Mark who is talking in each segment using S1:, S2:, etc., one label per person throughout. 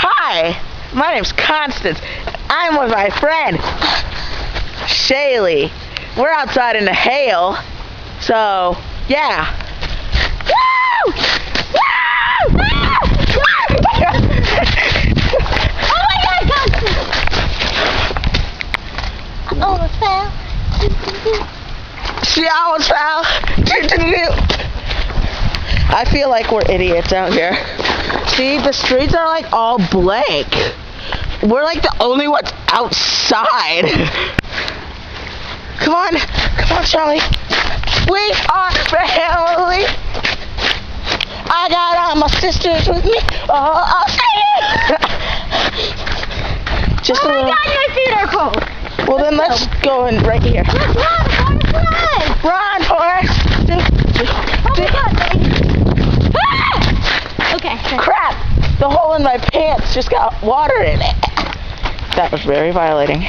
S1: Hi, my name's Constance. I'm with my friend Shaylee. We're outside in the hail, so yeah. Woo! Woo!
S2: Oh my God, Constance! I almost fell.
S1: She almost fell. I feel like we're idiots out here. See, the streets are like all blank. We're like the only ones outside. Come on, Charlie. We are family. I got all my sisters with me. Oh, just
S2: Oh
S1: a
S2: my
S1: little.
S2: God, my feet are cold.
S1: Well, then let's go in right here.
S2: Let's run,
S1: Run, Forrest.
S2: Oh my God, ah! Okay.
S1: Crap! The hole in my pants just got water in it. That was very violating.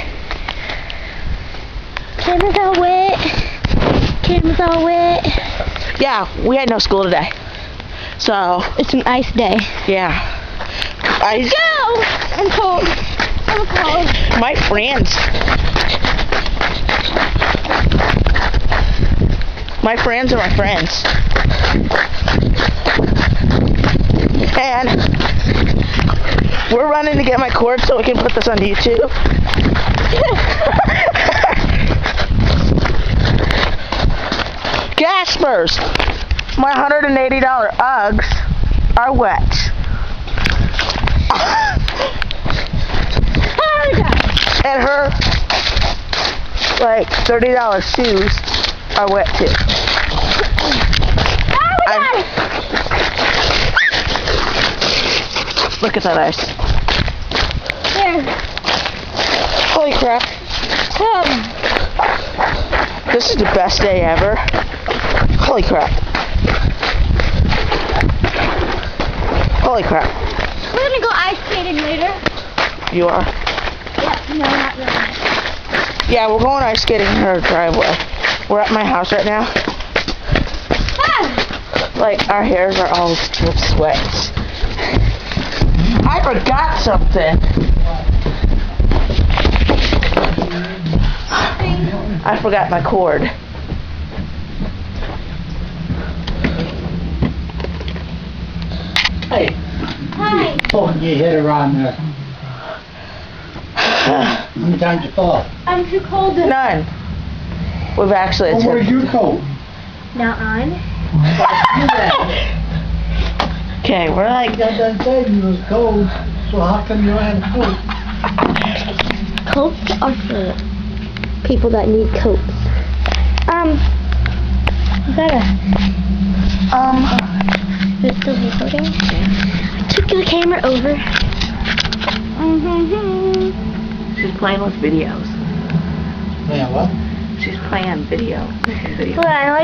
S2: Camera's all wet. Camera's all wet.
S1: Yeah, we had no school today. So,
S2: It's an ice day.
S1: yeah.
S2: Go! I'm cold. I'm cold.
S1: My friends are my friends. And we're running to get my cord so we can put this on YouTube. Gaspers, my $180 Uggs are wet. And her like $30 shoes are wet too. Look at that ice.
S2: There.
S1: Holy crap.
S2: Come.
S1: This is the best day ever. Holy crap. Holy crap.
S2: We're gonna go ice skating later.
S1: You are?
S2: Yeah, no, not really.
S1: Yeah, we're going ice skating in her driveway. We're at my house right now.
S2: Ah!
S1: Like, our hairs are all drip sweats. I forgot something. I forgot my cord.
S3: Hey,
S2: Hi.
S3: poking your head around there. How many times you fall?
S2: I'm too cold to...
S1: None. We've actually
S3: Oh, where's
S1: attempted.
S3: your coat?
S2: Not on.
S1: Okay, we're
S3: You
S1: like,
S3: got done saying you was cold, so how come you had a coat?
S2: Coats are for people that need coats. Is that is it still recording? Took the camera over.
S1: she's playing with videos.
S3: Yeah, what?
S1: She's playing video.
S2: Well, I like